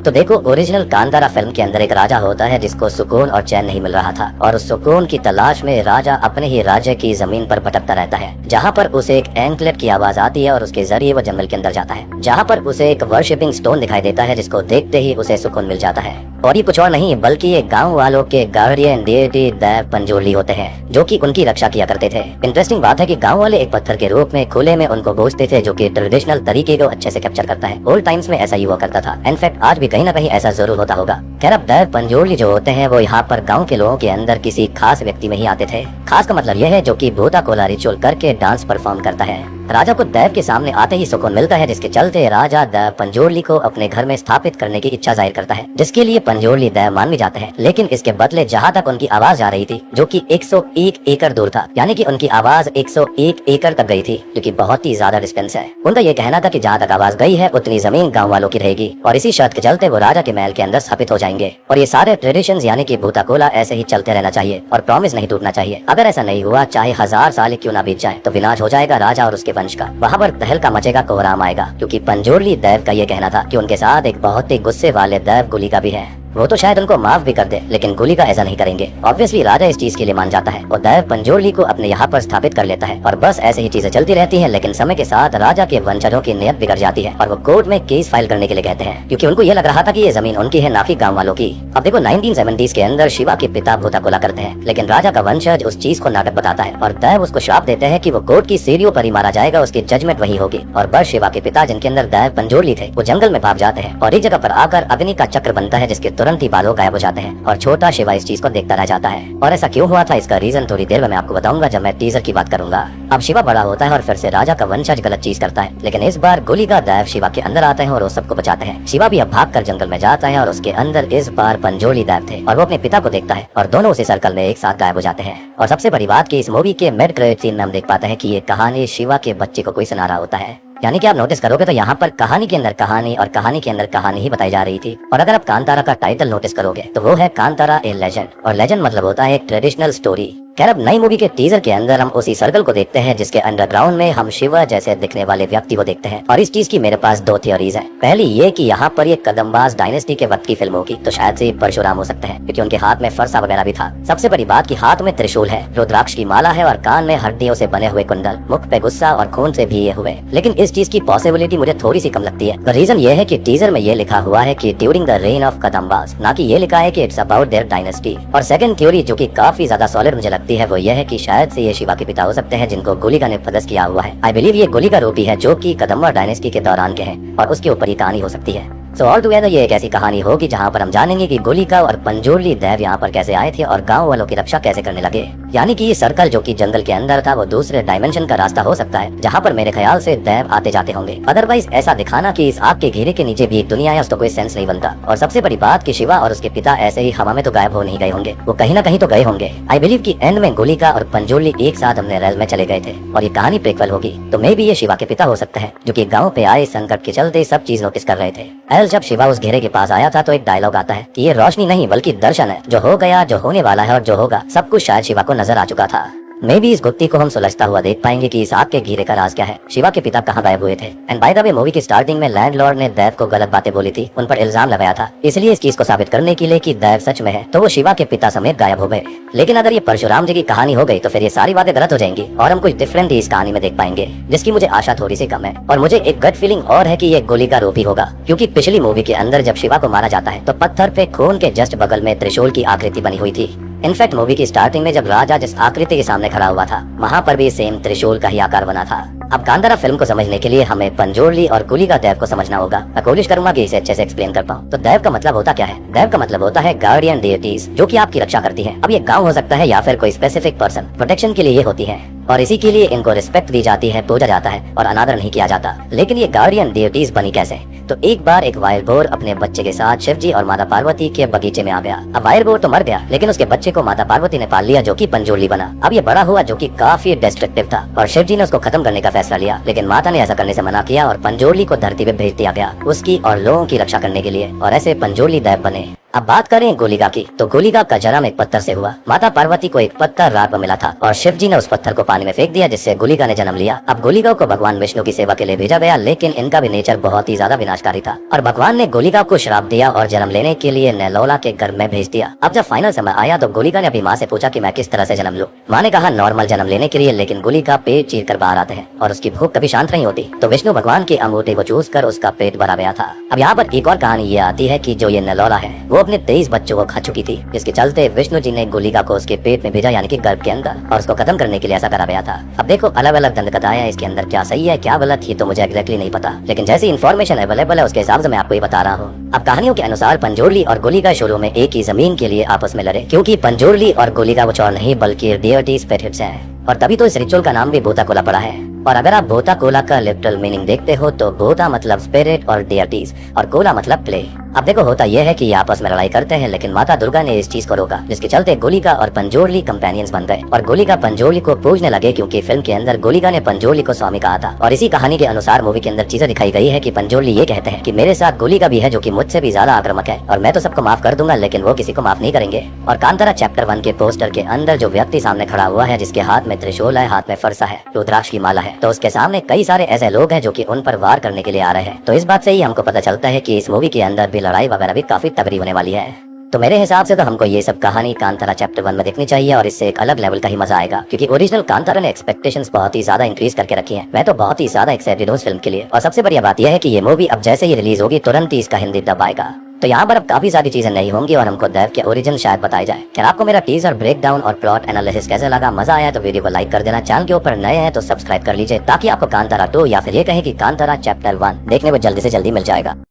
तो देखो, original Kantara film के अंदर एक राजा होता है जिसको सुकून और चैन नहीं मिल रहा था, और उस सुकून की तलाश में राजा अपने ही राज्य की जमीन पर भटकता रहता है, जहाँ पर उसे एक एंकलेट की आवाज आती है और उसके जरिए वो जंगल के अंदर जाता है, जहाँ पर उसे एक वर्शिपिंग स्टोन दिखाई देता है जिसको देखते ही उसे सुकून मिल जाता है। और ये कुछ और नहीं बल्कि ये गांव वालों के गार्डियन डेटी दैव पंजोली होते हैं, जो कि उनकी रक्षा किया करते थे। इंटरेस्टिंग बात है कि गांव वाले एक पत्थर के रूप में खुले में उनको पूजते थे, जो कि ट्रेडिशनल तरीके को अच्छे से कैप्चर करता है। ओल्ड टाइम्स में ऐसा ही हुआ करता था। इनफैक्ट आज भी कहीं ना कहीं ऐसा जरूर होता होगा। खैर, अब दैव पंजोली जो होते हैं वो यहाँ पर गाँव के लोगों के अंदर किसी खास व्यक्ति में ही आते थे। खास का मतलब यह है जो कि भूता कोला रिचुअल करके डांस परफॉर्म करता है। राजा को दैव के सामने आते ही सुकून मिलता है, जिसके चलते राजा दैव पंजोली को अपने घर में स्थापित करने की इच्छा जाहिर करता है, जिसके लिए पंजोली दैव मान भी जाते हैं। लेकिन इसके बदले जहाँ तक उनकी आवाज जा रही थी, जो कि 101 एकड़ दूर था, यानी कि उनकी आवाज 101 एकड़ तक गई थी, जो कि बहुत ही ज्यादा डिस्टेंस है। उनका ये कहना था कि जहाँ तक आवाज गई है उतनी जमीन गाँव वालों की रहेगी, और इसी शर्त के चलते वो राजा के महल के अंदर स्थापित हो जाएंगे। और ये सारे ट्रेडिशंस यानी कि भूता कोला ऐसे ही चलते रहना चाहिए और प्रॉमिस नहीं टूटना चाहिए। अगर ऐसा नहीं हुआ, चाहे 1000 साल क्यों ना बीत जाए, तो विनाश हो जाएगा राजा और उसके वंश का। वहाँ पर तहलका मचेगा, कोहराम आएगा, क्योंकि पंजोली दैव का ये कहना था कि उनके साथ एक बहुत ही गुस्से वाले दैव गुलिका भी है। वो तो शायद उनको माफ भी कर दे, लेकिन गुलिका ऐसा नहीं करेंगे। ऑब्वियसली राजा इस चीज के लिए मान जाता है और दैव पंजोली को अपने यहाँ पर स्थापित कर लेता है, और बस ऐसे ही चीजें चलती रहती हैं। लेकिन समय के साथ राजा के वंशजों की नियत बिगड़ जाती है और वो कोर्ट में केस फाइल करने के लिए कहते हैं, क्योंकि उनको ये लग रहा था कि ये जमीन उनकी है, ना कि गाँव वालों की। अब देखो, 1970s के अंदर शिवा के पिता भूता कोला करते हैं, लेकिन राजा का वंशज उस चीज को नाटक बताता है और दैव उसको श्राप देते हैं कि वो कोर्ट की सीढ़ियों पर ही मारा जाएगा, उसकी जजमेंट वही होगी। और बस शिवा के पिता, जिनके अंदर दैव पंजोली थे, वो जंगल में भाग जाते हैं और एक जगह पर आकर अग्नि का चक्र बनता है, जिसके तुरंत ही बालों गायब जाते हैं और छोटा शिवा इस चीज को देखता रह जाता है। और ऐसा क्यों हुआ था, इसका रीजन थोड़ी देर में मैं आपको बताऊंगा जब मैं टीजर की बात करूंगा। अब शिवा बड़ा होता है और फिर से राजा का वंशज गलत चीज करता है, लेकिन इस बार गुलिका दैव शिवा के अंदर आते हैं और वो सबको बचाते हैं। शिवा भी अब भागकर जंगल में जाता है और उसके अंदर इस बार पंजोली दैव थे, और वो अपने पिता को देखता है और दोनों उसी सर्कल में एक साथ गायब हो जाते हैं। और सबसे बड़ी बात कि इस मूवी के मिड क्रेडिट सीन में हम देख पाते हैं कि ये कहानी शिवा के बच्चे को कोई सुना रहा होता है। यानी कि आप नोटिस करोगे तो यहाँ पर कहानी के अंदर कहानी और कहानी के अंदर कहानी ही बताई जा रही थी। और अगर आप कांतारा का टाइटल नोटिस करोगे तो वो है कांतारा ए लेजेंड, और लेजेंड मतलब होता है एक ट्रेडिशनल स्टोरी। खैर, अब नई मूवी के टीजर के अंदर हम उसी सर्कल को देखते हैं, जिसके अंडरग्राउंड में हम शिवा जैसे दिखने वाले व्यक्ति को देखते हैं। और इस चीज की मेरे पास दो थियोरीज हैं। पहली ये कि यहाँ पर ये कदम्बाज डायनेस्टी के वक्त की फिल्म होगी, तो शायद से परशुराम हो सकते हैं, क्योंकि उनके हाथ में फरसा वगैरह भी था। सबसे बड़ी बात कि हाथ में त्रिशूल है, रुद्राक्ष की माला है और कान में हड्डियों से बने हुए कुंडल, मुख पे गुस्सा और खून से भीगे हुए। लेकिन इस चीज की पॉसिबिलिटी मुझे थोड़ी सी कम लगती है। द रीजन ये है कि टीजर में ये लिखा हुआ है कि ड्यूरिंग द रेन ऑफ कदम्बाज, ना कि ये लिखा है कि इट्स अबाउट देयर डायनेस्टी। और सेकंड थ्योरी जो कि काफी ज्यादा सॉलिड मुझे लगती है, वो ये है कि शायद से ये शिवा के पिता हो सकते हैं, जिनको गुलिका ने पदस्थ किया हुआ है। आई बिलीव ये गुलिका रूपी है, जो कि कदम्बा डायनेस्टी के दौरान के हैं, और उसके ऊपर ये कहानी हो सकती है। सो ऑल टुगेदर ये एक ऐसी कहानी होगी जहाँ पर हम जानेंगे कि गुलिका और पंजोली दैव यहाँ पर कैसे आए थे और गाँव वालों की रक्षा कैसे करने लगे। यानी कि ये सर्कल जो कि जंगल के अंदर था, वो दूसरे डायमेंशन का रास्ता हो सकता है, जहाँ पर मेरे ख्याल से दैव आते जाते होंगे। अदरवाइज ऐसा दिखाना कि इस आग के घेरे के नीचे भी एक दुनिया है, उसको कोई सेंस नहीं बनता। और सबसे बड़ी बात कि शिवा और उसके पिता ऐसे ही हवा में तो गायब हो नहीं गए होंगे, वो कहीं ना कहीं तो गए होंगे। आई बिलीव कि एंड में गुलिका और पंजोली एक साथ अपने रेल में चले गए थे और ये कहानी प्रीक्वल होगी। तो मे भी ये शिवा के पिता हो सकते हैं, जो कि गाँव पे आए संकट के चलते सब चीज नोटिस कर रहे थे। एल जब शिवा उस घेरे के पास आया था तो एक डायलॉग आता है कि ये रोशनी नहीं बल्कि दर्शन है, जो हो गया, जो होने वाला है और जो होगा, सब कुछ शायद शिवा को नजर आ चुका था। मे भी इस गुत्थी को हम सुलझता हुआ देख पाएंगे कि इस आग के घेरे का राज क्या है, शिवा के पिता कहाँ गायब हुए थे। And by the way, movie की स्टार्टिंग में लैंडलॉर्ड ने दैव को गलत बातें बोली थी, उन पर इल्जाम लगाया था, इसलिए इस चीज को साबित करने के लिए कि दैव सच में है, तो वो शिवा के पिता समेत गायब हो गए। लेकिन अगर ये परशुराम जी की कहानी हो गई तो फिर ये सारी बातें गलत हो जाएंगी और हम कुछ डिफरेंट ही इस कहानी में देख पाएंगे, जिसकी मुझे आशा थोड़ी सी कम है। और मुझे एक गट फीलिंग और है कि ये गुलिका रूपी होगा, क्योंकि पिछली मूवी के अंदर जब शिवा को मारा जाता है तो पत्थर पे खून के जस्ट बगल में त्रिशूल की आकृति बनी हुई थी। इनफैक्ट मूवी की स्टार्टिंग में जब राजा जिस आकृति के सामने खड़ा हुआ था, वहाँ पर भी सेम त्रिशूल का ही आकार बना था। अब कांतारा फिल्म को समझने के लिए हमें पंजोली और गुलिका दैव को समझना होगा। मैं कोशिश करूंगा कि इसे अच्छे से एक्सप्लेन कर पाऊँ। तो दैव का मतलब होता क्या है? दैव का मतलब होता है गार्डियन डेटीज, जो कि आपकी रक्षा करती है। अब ये गाँव हो सकता है या फिर कोई स्पेसिफिक पर्सन, प्रोटेक्शन के लिए ये होती है और इसी के लिए इनको रिस्पेक्ट दी जाती है, पूजा जाता है और अनादर नहीं किया जाता। लेकिन ये गार्डियन डेटीज बनी कैसे? तो एक बार एक वाइल्ड बोर अपने बच्चे के साथ शिवजी और माता पार्वती के बगीचे में आ गया। अब वाइल्ड बोर तो मर गया, लेकिन उसके बच्चे को माता पार्वती ने पाल लिया, जो कि पंजोली बना। अब ये बड़ा हुआ, जो कि काफी डिस्ट्रक्टिव था और शिवजी ने उसको खत्म करने का फैसला लिया, लेकिन माता ने ऐसा करने से मना किया और पंजोली को धरती पे भेज दिया गया उसकी और लोगों की रक्षा करने के लिए, और ऐसे पंजोली दैव बने। अब बात करें गोलिका की, तो गोलिका का जन्म एक पत्थर से हुआ। माता पार्वती को एक पत्थर रात में मिला था और शिव जी ने उस पत्थर को पानी में फेंक दिया, जिससे गोलिका ने जन्म लिया। अब गोलिका को भगवान विष्णु की सेवा के लिए भेजा गया, लेकिन इनका भी नेचर बहुत ही ज्यादा विनाशकारी था और भगवान ने गोलिका को श्राप दिया और जन्म लेने के लिए नेलोला के घर में भेज दिया। अब जब फाइनल समय आया तो गोलिका ने अपनी माँ से पूछा कि मैं किस तरह से जन्म लूं। माँ ने कहा नॉर्मल जन्म लेने के लिए, लेकिन गोलिका पेट चीर कर बाहर आते हैं और उसकी भूख कभी शांत नहीं होती। तो विष्णु भगवान की अंगूठी को चूस कर उसका पेट भरा गया था। अब यहाँ पर एक और कहानी ये आती है कि जो ये नेलोला है वो अपने 23 बच्चों को खा चुकी थी, जिसके चलते विष्णु जी ने गोलिका को उसके पेट में भेजा, यानी कि गर्भ के अंदर, और उसको खत्म करने के लिए ऐसा करा गया था। अब देखो अलग अलग दंड कथाएं, इसके अंदर क्या सही है क्या गलत ये तो मुझे एग्जैक्टली नहीं पता, लेकिन जैसी इन्फॉर्मेशन अवेलेबल है उसके हिसाब से मैं आपको ये बता रहा हूँ। अब कहानियों के अनुसार पंजोरली और गोलिका शुरू में एक ही जमीन के लिए आपस में लड़े, क्योंकि पंजोरली और गोलिका कुछ और नहीं बल्कि डियोटी स्पिरिट्स हैं, और तभी तो इस रिचुअल का नाम भी भूता कोला पड़ा है। और अगर आप भूता कोला का लिटरल मीनिंग देखते हो तो भूता मतलब स्पिरिट और डियटीज और कोला मतलब प्ले। अब देखो होता यह है कि ये आपस में लड़ाई करते हैं, लेकिन माता दुर्गा ने इस चीज को रोका, जिसके चलते गोलिका और पंजोरली कंपेनियंस बन गए और गोलिका पंजोरली को पूजने लगे, क्योंकि फिल्म के अंदर गोलिका ने पंजोरली को स्वामी कहा था। और इसी कहानी के अनुसार मूवी के अंदर चीजें दिखाई गई है कि पंजोरली ये कहते हैं कि मेरे साथ गोलिका भी है जो कि मुझसे भी ज्यादा आक्रामक है और मैं तो सबको माफ कर दूंगा, लेकिन वो किसी को माफ नहीं करेंगे। और कांतारा चैप्टर 1 के पोस्टर के अंदर जो व्यक्ति सामने खड़ा हुआ है, जिसके हाथ में त्रिशूल है, हाथ में फरसा है, रुद्राक्ष की माला है, तो उसके सामने कई सारे ऐसे लोग हैं जो कि उन पर वार करने के लिए आ रहे हैं। तो इस बात से ही हमको पता चलता है कि इस मूवी के अंदर भी लड़ाई वगैरह भी काफी तगड़ी होने वाली है। तो मेरे हिसाब से तो हमको ये सब कहानी कांतारा चैप्टर 1 में देखनी चाहिए और इससे एक अलग लेवल का ही मजा आएगा, क्योंकि ओरिजिनल कांतारा ने एक्सपेक्टेशंस बहुत ही ज्यादा इंक्रीज करके रखी हैं। मैं तो बहुत ही ज्यादा एक्साइटेड हूँ इस फिल्म के लिए। और सबसे बढ़िया बात यह है कि ये मूवी अब जैसे ही रिलीज होगी तुरंत ही इसका हिंदी डब आएगा, तो यहाँ पर अब काफी सारी चीजें नहीं होंगी और हमको देव के ओरिजिन शायद बताई जाए। क्या आपको मेरा टीजर ब्रेकडाउन और प्लॉट एनालिसिस कैसे लगा? मजा आया तो वीडियो को लाइक कर देना, चैनल के ऊपर नए हैं तो सब्सक्राइब कर लीजिए, ताकि आपको कांतारा 2 या फिर ये कहें कि कांतारा चैप्टर 1 देखने को जल्दी से जल्दी मिल जाएगा।